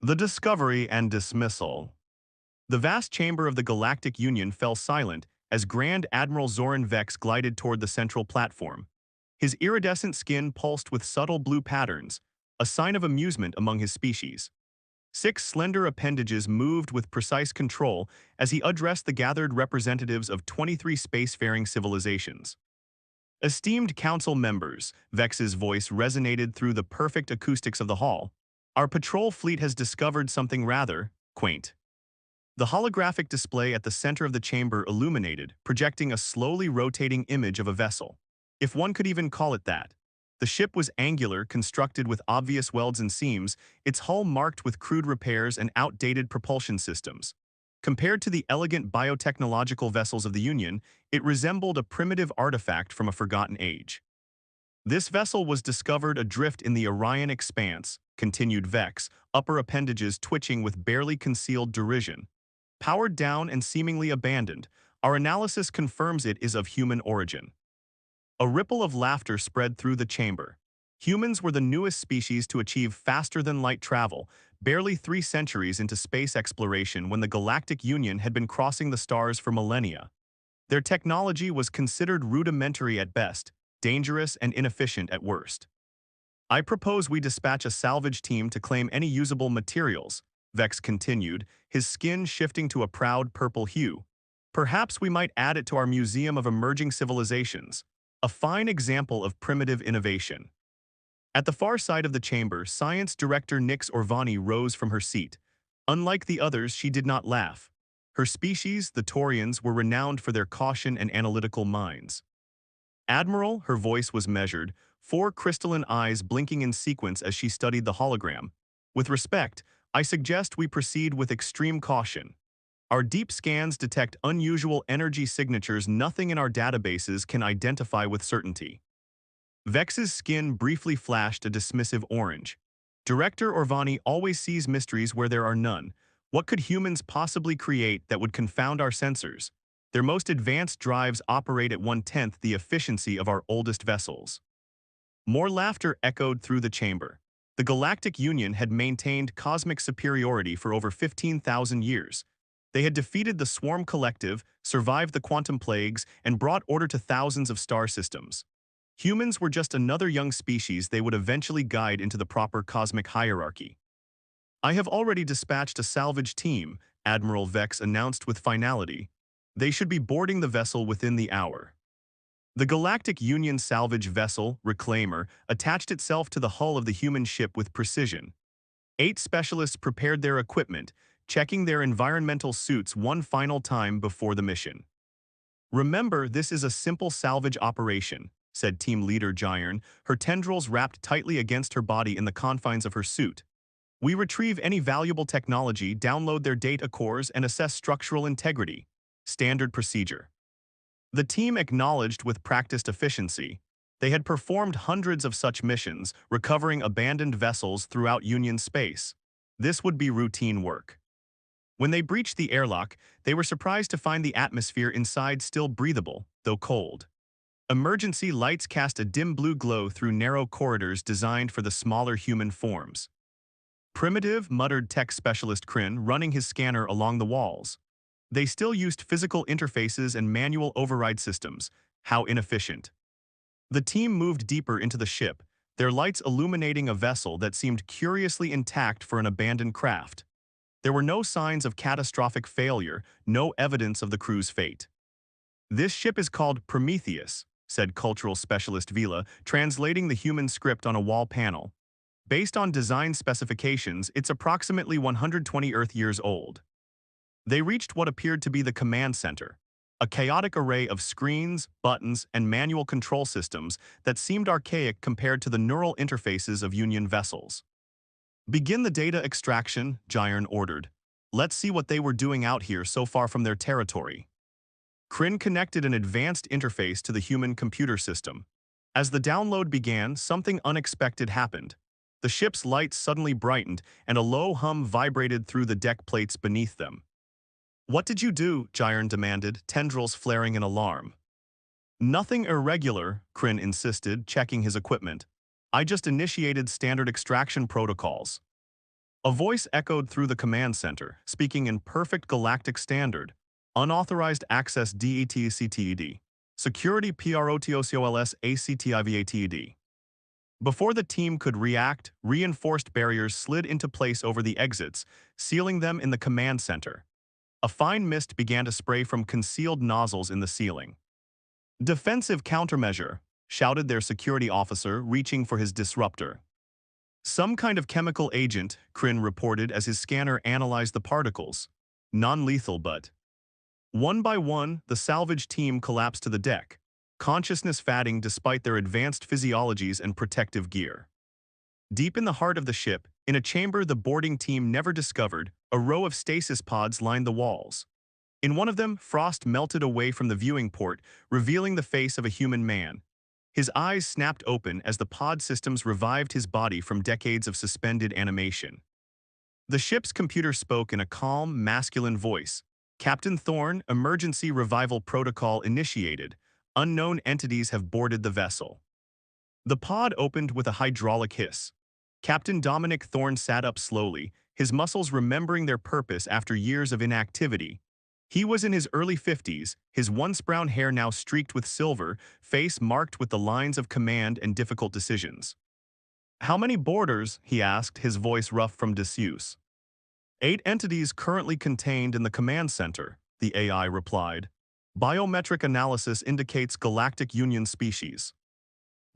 The discovery and dismissal. The vast chamber of the Galactic Union fell silent as Grand Admiral Zoran Vex glided toward the central platform. His iridescent skin pulsed with subtle blue patterns, a sign of amusement among his species. Six slender appendages moved with precise control as he addressed the gathered representatives of 23 spacefaring civilizations. Esteemed council members, Vex's voice resonated through the perfect acoustics of the hall. Our patrol fleet has discovered something rather quaint. The holographic display at the center of the chamber illuminated, projecting a slowly rotating image of a vessel. If one could even call it that. The ship was angular, constructed with obvious welds and seams, its hull marked with crude repairs and outdated propulsion systems. Compared to the elegant biotechnological vessels of the Union, it resembled a primitive artifact from a forgotten age. This vessel was discovered adrift in the Orion expanse, continued Vex, upper appendages twitching with barely concealed derision. Powered down and seemingly abandoned, our analysis confirms it is of human origin. A ripple of laughter spread through the chamber. Humans were the newest species to achieve faster-than-light travel, barely 3 centuries into space exploration when the Galactic Union had been crossing the stars for millennia. Their technology was considered rudimentary at best, dangerous and inefficient at worst. I propose we dispatch a salvage team to claim any usable materials, Vex continued, his skin shifting to a proud purple hue. Perhaps we might add it to our Museum of Emerging Civilizations, a fine example of primitive innovation. At the far side of the chamber, Science Director Nix Orvani rose from her seat. Unlike the others, she did not laugh. Her species, the Taurians, were renowned for their caution and analytical minds. Admiral, her voice was measured, 4 crystalline eyes blinking in sequence as she studied the hologram. With respect, I suggest we proceed with extreme caution. Our deep scans detect unusual energy signatures nothing in our databases can identify with certainty. Vex's skin briefly flashed a dismissive orange. Director Orvani always sees mysteries where there are none. What could humans possibly create that would confound our sensors? Their most advanced drives operate at 1/10 the efficiency of our oldest vessels. More laughter echoed through the chamber. The Galactic Union had maintained cosmic superiority for over 15,000 years. They had defeated the Swarm Collective, survived the quantum plagues, and brought order to thousands of star systems. Humans were just another young species they would eventually guide into the proper cosmic hierarchy. I have already dispatched a salvage team, Admiral Vex announced with finality. They should be boarding the vessel within the hour. The Galactic Union salvage vessel, Reclaimer, attached itself to the hull of the human ship with precision. 8 specialists prepared their equipment, checking their environmental suits one final time before the mission. Remember, this is a simple salvage operation, said team leader Jyrn, her tendrils wrapped tightly against her body in the confines of her suit. We retrieve any valuable technology, download their data cores, and assess structural integrity. Standard procedure. The team acknowledged with practiced efficiency. They had performed hundreds of such missions, recovering abandoned vessels throughout Union space. This would be routine work. When they breached the airlock, they were surprised to find the atmosphere inside still breathable, though cold. Emergency lights cast a dim blue glow through narrow corridors designed for the smaller human forms. Primitive, muttered tech specialist Kryn, running his scanner along the walls. They still used physical interfaces and manual override systems. How inefficient. The team moved deeper into the ship, their lights illuminating a vessel that seemed curiously intact for an abandoned craft. There were no signs of catastrophic failure, no evidence of the crew's fate. This ship is called Prometheus, said cultural specialist Vila, translating the human script on a wall panel. Based on design specifications, it's approximately 120 Earth years old. They reached what appeared to be the command center, a chaotic array of screens, buttons, and manual control systems that seemed archaic compared to the neural interfaces of Union vessels. Begin the data extraction, Jyrn ordered. Let's see what they were doing out here so far from their territory. Kryn connected an advanced interface to the human computer system. As the download began, something unexpected happened. The ship's lights suddenly brightened, and a low hum vibrated through the deck plates beneath them. What did you do? Jyrn demanded, tendrils flaring in alarm. Nothing irregular, Kryn insisted, checking his equipment. I just initiated standard extraction protocols. A voice echoed through the command center, speaking in perfect galactic standard. Unauthorized access DETCTED. Security PROTOCOLS ACTIVATED. Before the team could react, reinforced barriers slid into place over the exits, sealing them in the command center. A fine mist began to spray from concealed nozzles in the ceiling. "Defensive countermeasure," shouted their security officer, reaching for his disruptor. "Some kind of chemical agent," Kryn reported as his scanner analyzed the particles. "Non-lethal, but—" One by one, the salvage team collapsed to the deck, consciousness fading despite their advanced physiologies and protective gear. Deep in the heart of the ship, in a chamber the boarding team never discovered, a row of stasis pods lined the walls. In one of them, frost melted away from the viewing port, revealing the face of a human man. His eyes snapped open as the pod systems revived his body from decades of suspended animation. The ship's computer spoke in a calm, masculine voice. "Captain Thorne, emergency revival protocol initiated. Unknown entities have boarded the vessel." The pod opened with a hydraulic hiss. Captain Dominic Thorne sat up slowly, his muscles remembering their purpose after years of inactivity. He was in his early 50s, his once-brown hair now streaked with silver, face marked with the lines of command and difficult decisions. "How many boarders?" he asked, his voice rough from disuse. "8 entities currently contained in the command center," the AI replied. "Biometric analysis indicates Galactic Union species."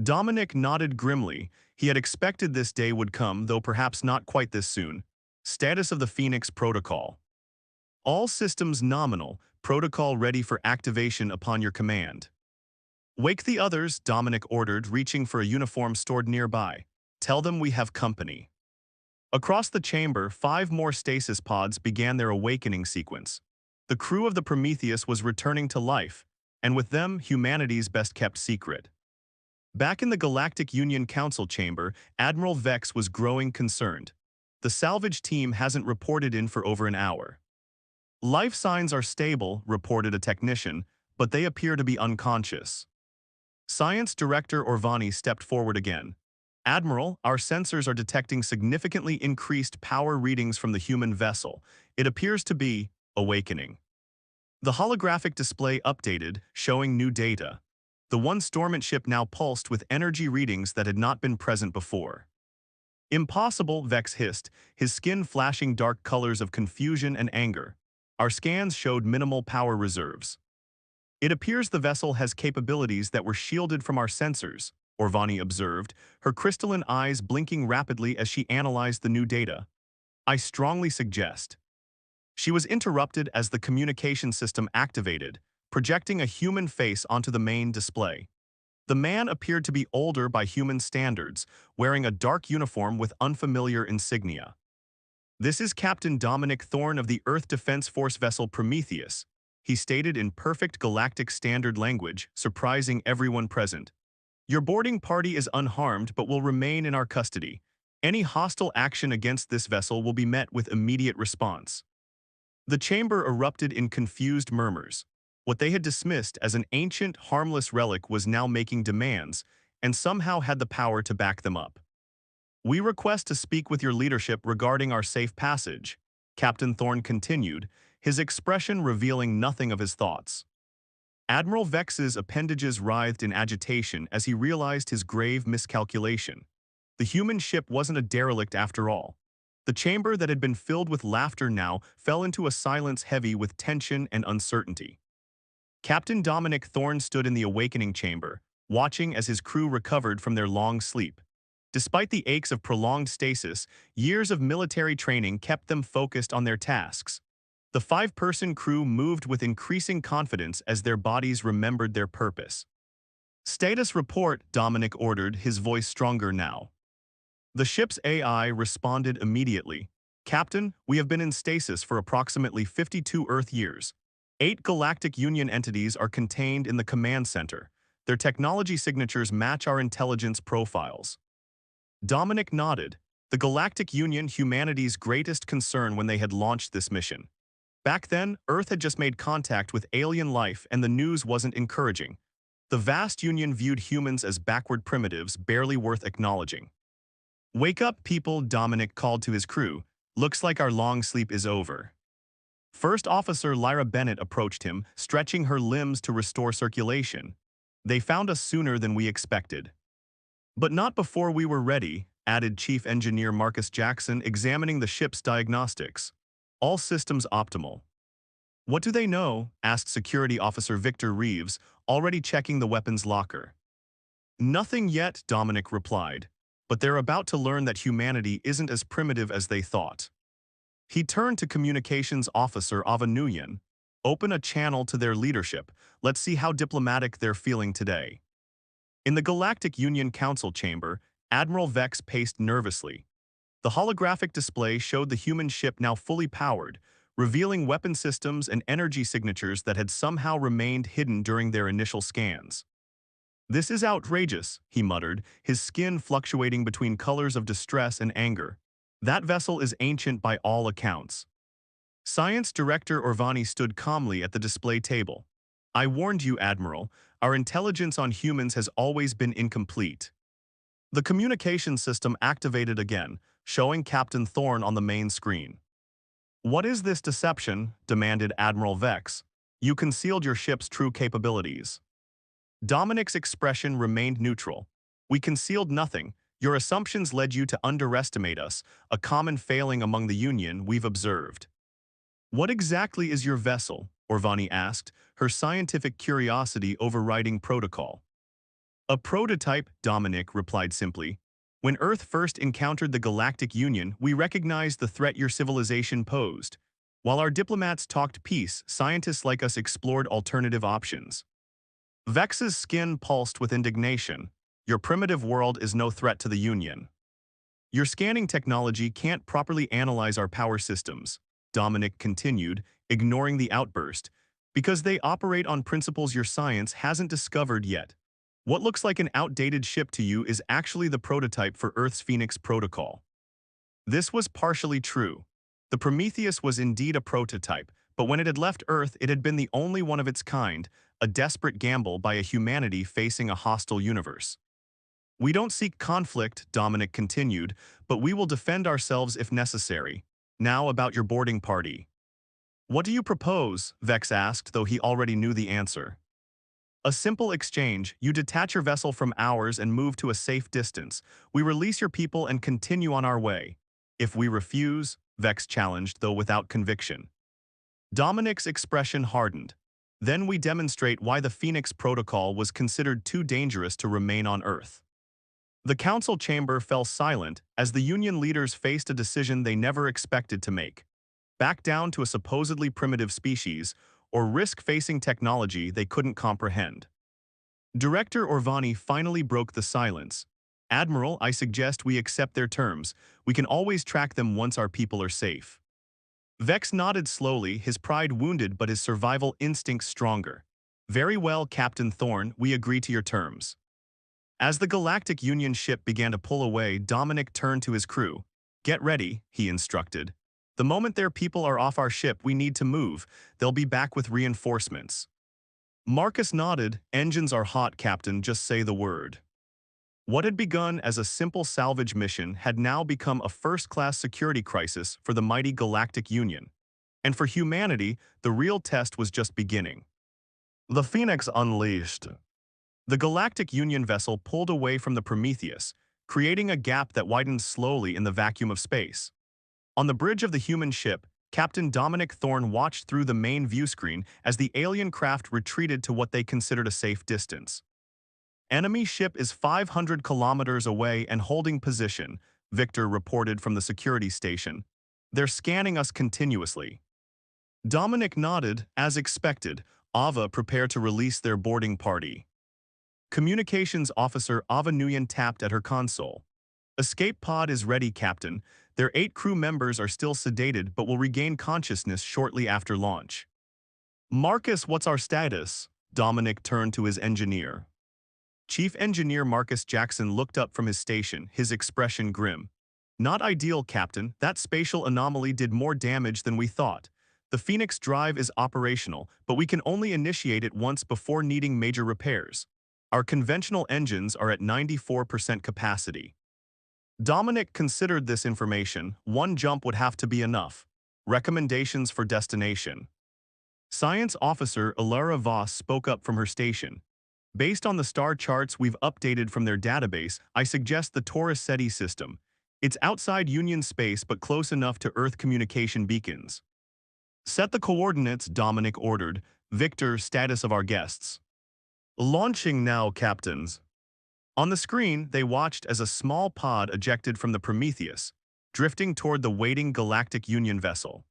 Dominic nodded grimly. He had expected this day would come, though perhaps not quite this soon. Status of the Phoenix Protocol. "All systems nominal, protocol ready for activation upon your command." "Wake the others," Dominic ordered, reaching for a uniform stored nearby. "Tell them we have company." Across the chamber, 5 more stasis pods began their awakening sequence. The crew of the Prometheus was returning to life, and with them, humanity's best-kept secret. Back in the Galactic Union Council chamber, Admiral Vex was growing concerned. "The salvage team hasn't reported in for over an hour." "Life signs are stable," reported a technician, "but they appear to be unconscious." Science Director Orvani stepped forward again. "Admiral, our sensors are detecting significantly increased power readings from the human vessel. It appears to be awakening." The holographic display updated, showing new data. The one dormant ship now pulsed with energy readings that had not been present before. "Impossible," Vex hissed, his skin flashing dark colors of confusion and anger. "Our scans showed minimal power reserves." "It appears the vessel has capabilities that were shielded from our sensors," Orvani observed, her crystalline eyes blinking rapidly as she analyzed the new data. "I strongly suggest—" She was interrupted as the communication system activated, projecting a human face onto the main display. The man appeared to be older by human standards, wearing a dark uniform with unfamiliar insignia. "This is Captain Dominic Thorne of the Earth Defense Force vessel Prometheus," he stated in perfect galactic standard language, surprising everyone present. "Your boarding party is unharmed but will remain in our custody. Any hostile action against this vessel will be met with immediate response." The chamber erupted in confused murmurs. What they had dismissed as an ancient, harmless relic was now making demands, and somehow had the power to back them up. "We request to speak with your leadership regarding our safe passage," Captain Thorne continued, his expression revealing nothing of his thoughts. Admiral Vex's appendages writhed in agitation as he realized his grave miscalculation. The human ship wasn't a derelict after all. The chamber that had been filled with laughter now fell into a silence heavy with tension and uncertainty. Captain Dominic Thorne stood in the awakening chamber, watching as his crew recovered from their long sleep. Despite the aches of prolonged stasis, years of military training kept them focused on their tasks. The 5-person crew moved with increasing confidence as their bodies remembered their purpose. "Status report," Dominic ordered, his voice stronger now. The ship's AI responded immediately. "Captain, we have been in stasis for approximately 52 Earth years. 8 Galactic Union entities are contained in the command center. Their technology signatures match our intelligence profiles." Dominic nodded. The Galactic Union, humanity's greatest concern when they had launched this mission. Back then, Earth had just made contact with alien life and the news wasn't encouraging. The vast Union viewed humans as backward primitives barely worth acknowledging. "Wake up, people," Dominic called to his crew. Looks like our long sleep is over. First Officer Lyra Bennett approached him, stretching her limbs to restore circulation. They found us sooner than we expected. But not before we were ready, added Chief Engineer Marcus Jackson, examining the ship's diagnostics. All systems optimal. What do they know? Asked Security Officer Victor Reeves, already checking the weapons locker. Nothing yet, Dominic replied. But they're about to learn that humanity isn't as primitive as they thought. He turned to Communications Officer Ava Nguyen. Open a channel to their leadership. Let's see how diplomatic they're feeling today. In the Galactic Union Council chamber, Admiral Vex paced nervously. The holographic display showed the human ship now fully powered, revealing weapon systems and energy signatures that had somehow remained hidden during their initial scans. This is outrageous, he muttered, his skin fluctuating between colors of distress and anger. That vessel is ancient by all accounts. Science Director Orvani stood calmly at the display table. I warned you, Admiral, our intelligence on humans has always been incomplete. The communication system activated again, showing Captain Thorne on the main screen. What is this deception? Demanded Admiral Vex. You concealed your ship's true capabilities. Dominic's expression remained neutral. We concealed nothing. Your assumptions led you to underestimate us, a common failing among the Union we've observed. What exactly is your vessel? Orvani asked, her scientific curiosity overriding protocol. A prototype, Dominic replied simply. When Earth first encountered the Galactic Union, we recognized the threat your civilization posed. While our diplomats talked peace, scientists like us explored alternative options. Vex's skin pulsed with indignation. Your primitive world is no threat to the Union. Your scanning technology can't properly analyze our power systems, Dominic continued, ignoring the outburst, because they operate on principles your science hasn't discovered yet. What looks like an outdated ship to you is actually the prototype for Earth's Phoenix Protocol. This was partially true. The Prometheus was indeed a prototype, but when it had left Earth, it had been the only one of its kind, a desperate gamble by a humanity facing a hostile universe. We don't seek conflict, Dominic continued, but we will defend ourselves if necessary. Now about your boarding party. What do you propose? Vex asked, though he already knew the answer. A simple exchange. You detach your vessel from ours and move to a safe distance. We release your people and continue on our way. If we refuse, Vex challenged, though without conviction. Dominic's expression hardened. Then we demonstrate why the Phoenix Protocol was considered too dangerous to remain on Earth. The council chamber fell silent as the Union leaders faced a decision they never expected to make. Back down to a supposedly primitive species, or risk facing technology they couldn't comprehend. Director Orvani finally broke the silence. Admiral, I suggest we accept their terms. We can always track them once our people are safe. Vex nodded slowly, his pride wounded but his survival instincts stronger. Very well, Captain Thorne, we agree to your terms. As the Galactic Union ship began to pull away, Dominic turned to his crew. Get ready, he instructed. The moment their people are off our ship, we need to move. They'll be back with reinforcements. Marcus nodded. Engines are hot, Captain, just say the word. What had begun as a simple salvage mission had now become a first-class security crisis for the mighty Galactic Union. And for humanity, the real test was just beginning. The Phoenix unleashed. The Galactic Union vessel pulled away from the Prometheus, creating a gap that widened slowly in the vacuum of space. On the bridge of the human ship, Captain Dominic Thorne watched through the main view screen as the alien craft retreated to what they considered a safe distance. Enemy ship is 500 kilometers away and holding position, Victor reported from the security station. They're scanning us continuously. Dominic nodded, as expected. Ava prepared to release their boarding party. Communications Officer Ava Nguyen tapped at her console. Escape pod is ready, Captain. Their 8 crew members are still sedated but will regain consciousness shortly after launch. Marcus, what's our status? Dominic turned to his engineer. Chief Engineer Marcus Jackson looked up from his station, his expression grim. Not ideal, Captain. That spatial anomaly did more damage than we thought. The Phoenix drive is operational, but we can only initiate it once before needing major repairs. Our conventional engines are at 94% capacity. Dominic considered this information. One jump would have to be enough. Recommendations for destination. Science officer Ilara Voss spoke up from her station. Based on the star charts we've updated from their database, I suggest the Taurus Ceti system. It's outside Union space but close enough to Earth communication beacons. Set the coordinates, Dominic ordered. Victor, status of our guests. Launching now, captains. On the screen, they watched as a small pod ejected from the Prometheus, drifting toward the waiting Galactic Union vessel.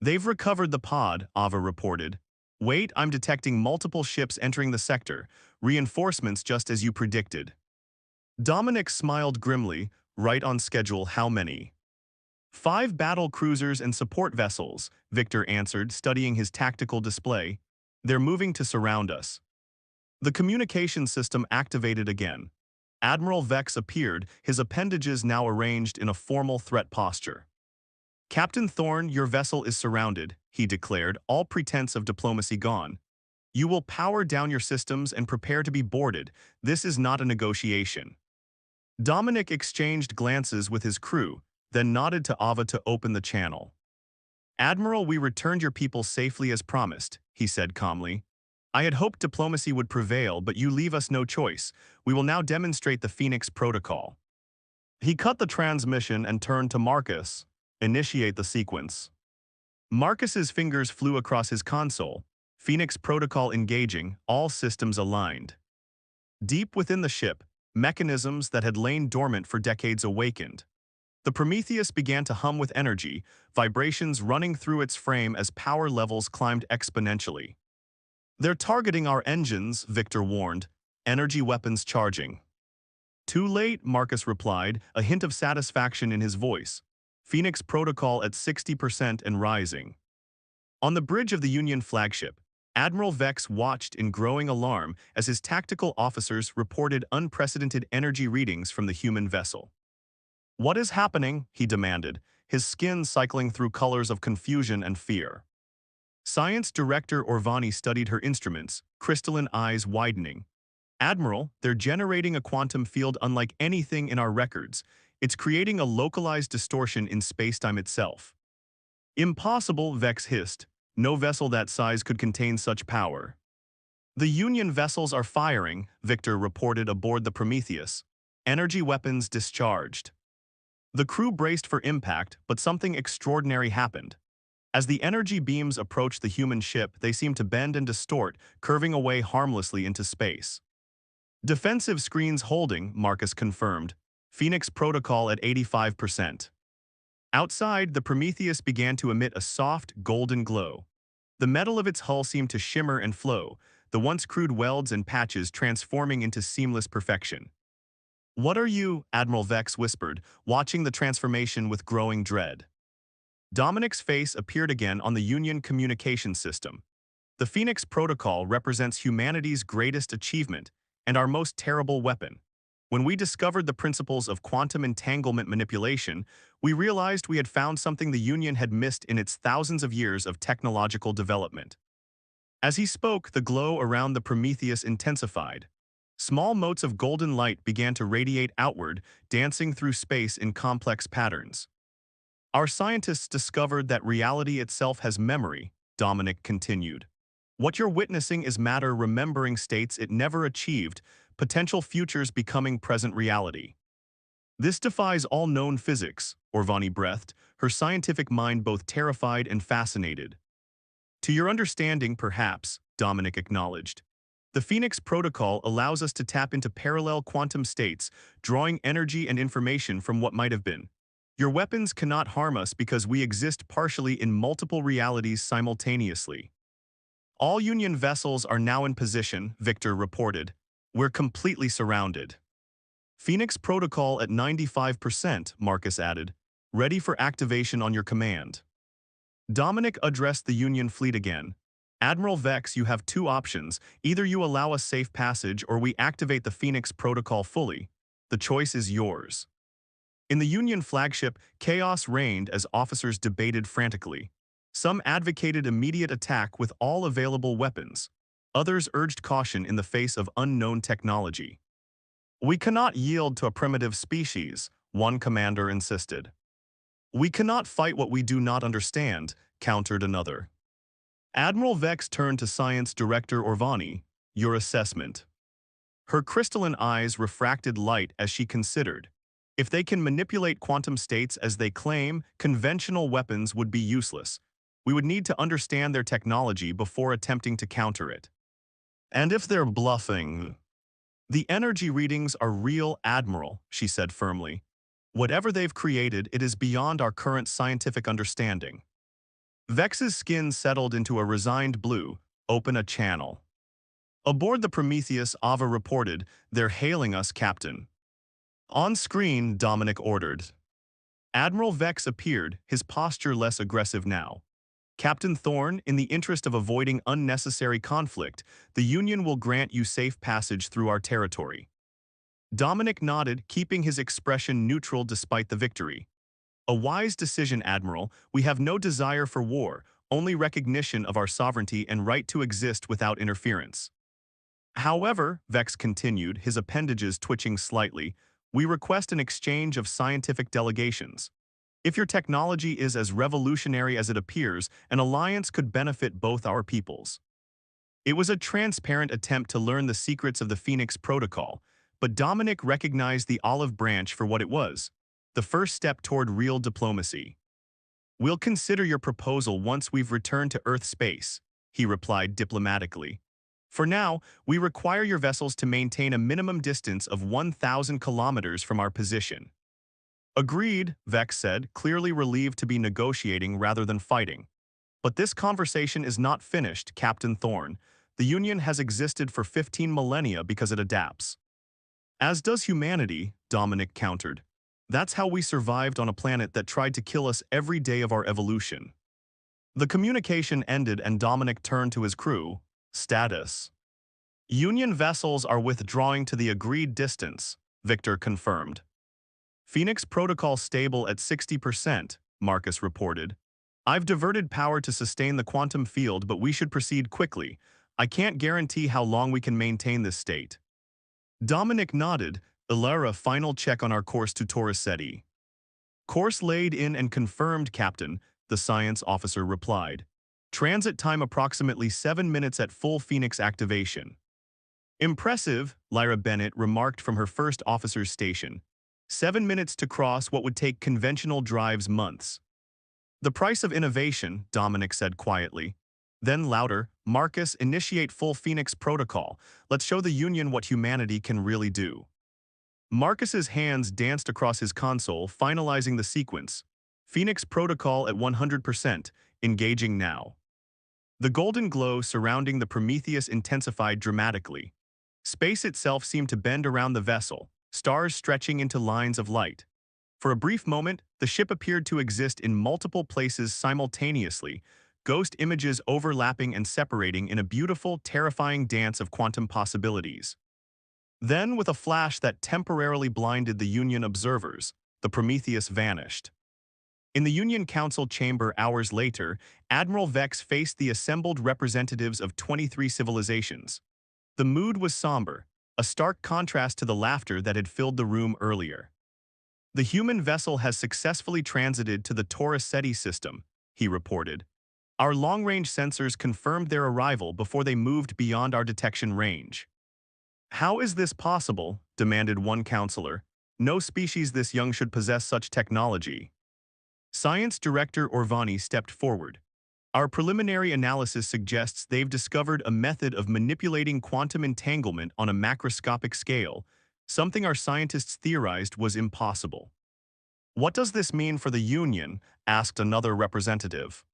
They've recovered the pod, Ava reported. Wait, I'm detecting multiple ships entering the sector. Reinforcements just as you predicted. Dominic smiled grimly. Right on schedule, how many? 5 battle cruisers and support vessels, Victor answered, studying his tactical display. They're moving to surround us. The communication system activated again. Admiral Vex appeared, his appendages now arranged in a formal threat posture. Captain Thorne, your vessel is surrounded, he declared, all pretense of diplomacy gone. You will power down your systems and prepare to be boarded. This is not a negotiation. Dominic exchanged glances with his crew, then nodded to Ava to open the channel. Admiral, we returned your people safely as promised, he said calmly. I had hoped diplomacy would prevail, but you leave us no choice. We will now demonstrate the Phoenix Protocol. He cut the transmission and turned to Marcus. Initiate the sequence. Marcus's fingers flew across his console. Phoenix Protocol engaging, all systems aligned. Deep within the ship, mechanisms that had lain dormant for decades awakened. The Prometheus began to hum with energy, vibrations running through its frame as power levels climbed exponentially. They're targeting our engines, Victor warned. Energy weapons charging. Too late, Marcus replied, a hint of satisfaction in his voice. Phoenix Protocol at 60% and rising. On the bridge of the Union flagship, Admiral Vex watched in growing alarm as his tactical officers reported unprecedented energy readings from the human vessel. What is happening? He demanded, his skin cycling through colors of confusion and fear. Science Director Orvani studied her instruments, crystalline eyes widening. Admiral, they're generating a quantum field unlike anything in our records. It's creating a localized distortion in spacetime itself. Impossible, Vex hissed. No vessel that size could contain such power. The Union vessels are firing, Victor reported aboard the Prometheus. Energy weapons discharged. The crew braced for impact, but something extraordinary happened. As the energy beams approached the human ship, they seemed to bend and distort, curving away harmlessly into space. Defensive screens holding, Marcus confirmed. Phoenix Protocol at 85%. Outside, the Prometheus began to emit a soft, golden glow. The metal of its hull seemed to shimmer and flow, the once crude welds and patches transforming into seamless perfection. What are you? Admiral Vex whispered, watching the transformation with growing dread. Dominic's face appeared again on the Union communication system. The Phoenix Protocol represents humanity's greatest achievement and our most terrible weapon. When we discovered the principles of quantum entanglement manipulation, we realized we had found something the Union had missed in its thousands of years of technological development. As he spoke, the glow around the Prometheus intensified. Small motes of golden light began to radiate outward, dancing through space in complex patterns. Our scientists discovered that reality itself has memory, Dominic continued. What you're witnessing is matter remembering states it never achieved, potential futures becoming present reality. This defies all known physics, Orvani breathed, her scientific mind both terrified and fascinated. To your understanding, perhaps, Dominic acknowledged. The Phoenix Protocol allows us to tap into parallel quantum states, drawing energy and information from what might have been. Your weapons cannot harm us because we exist partially in multiple realities simultaneously. All Union vessels are now in position, Victor reported. We're completely surrounded. Phoenix Protocol at 95%, Marcus added. Ready for activation on your command. Dominic addressed the Union fleet again. Admiral Vex, you have 2 options. Either you allow us safe passage or we activate the Phoenix Protocol fully. The choice is yours. In the Union flagship, chaos reigned as officers debated frantically. Some advocated immediate attack with all available weapons. Others urged caution in the face of unknown technology. We cannot yield to a primitive species, one commander insisted. We cannot fight what we do not understand, countered another. Admiral Vex turned to Science Director Orvani. Your assessment. Her crystalline eyes refracted light as she considered. If they can manipulate quantum states as they claim, conventional weapons would be useless. We would need to understand their technology before attempting to counter it. And if they're bluffing? The energy readings are real, Admiral, she said firmly. Whatever they've created, it is beyond our current scientific understanding. Vex's skin settled into a resigned blue. Open a channel. Aboard the Prometheus, Ava reported, they're hailing us, Captain. On screen, Dominic ordered. Admiral Vex appeared, his posture less aggressive now. Captain Thorne, in the interest of avoiding unnecessary conflict, the Union will grant you safe passage through our territory. Dominic nodded, keeping his expression neutral despite the victory. A wise decision, Admiral. We have no desire for war, only recognition of our sovereignty and right to exist without interference. However, Vex continued, his appendages twitching slightly, we request an exchange of scientific delegations. If your technology is as revolutionary as it appears, an alliance could benefit both our peoples. It was a transparent attempt to learn the secrets of the Phoenix Protocol, but Dominic recognized the olive branch for what it was, the first step toward real diplomacy. We'll consider your proposal once we've returned to Earth space, he replied diplomatically. For now, we require your vessels to maintain a minimum distance of 1,000 kilometers from our position. Agreed, Vex said, clearly relieved to be negotiating rather than fighting. But this conversation is not finished, Captain Thorne. The Union has existed for 15 millennia because it adapts. As does humanity, Dominic countered. That's how we survived on a planet that tried to kill us every day of our evolution. The communication ended and Dominic turned to his crew. Status. Union vessels are withdrawing to the agreed distance, Victor confirmed. Phoenix Protocol stable at 60%, Marcus reported. I've diverted power to sustain the quantum field, but we should proceed quickly. I can't guarantee how long we can maintain this state. Dominic nodded. Ilara, final check on our course to Taurus Ceti. Course laid in and confirmed, Captain, the science officer replied. Transit time approximately 7 minutes at full Phoenix activation. Impressive, Lyra Bennett remarked from her first officer's station. 7 minutes to cross what would take conventional drives months. The price of innovation, Dominic said quietly. Then louder, Marcus, initiate full Phoenix protocol. Let's show the Union what humanity can really do. Marcus's hands danced across his console, finalizing the sequence. Phoenix protocol at 100%, engaging now. The golden glow surrounding the Prometheus intensified dramatically. Space itself seemed to bend around the vessel, stars stretching into lines of light. For a brief moment, the ship appeared to exist in multiple places simultaneously, ghost images overlapping and separating in a beautiful, terrifying dance of quantum possibilities. Then, with a flash that temporarily blinded the Union observers, the Prometheus vanished. In the Union Council chamber hours later, Admiral Vex faced the assembled representatives of 23 civilizations. The mood was somber, a stark contrast to the laughter that had filled the room earlier. The human vessel has successfully transited to the Taurus Ceti system, he reported. Our long-range sensors confirmed their arrival before they moved beyond our detection range. How is this possible? Demanded one counselor. No species this young should possess such technology. Science Director Orvani stepped forward. Our preliminary analysis suggests they've discovered a method of manipulating quantum entanglement on a macroscopic scale, something our scientists theorized was impossible. What does this mean for the Union? Asked another representative.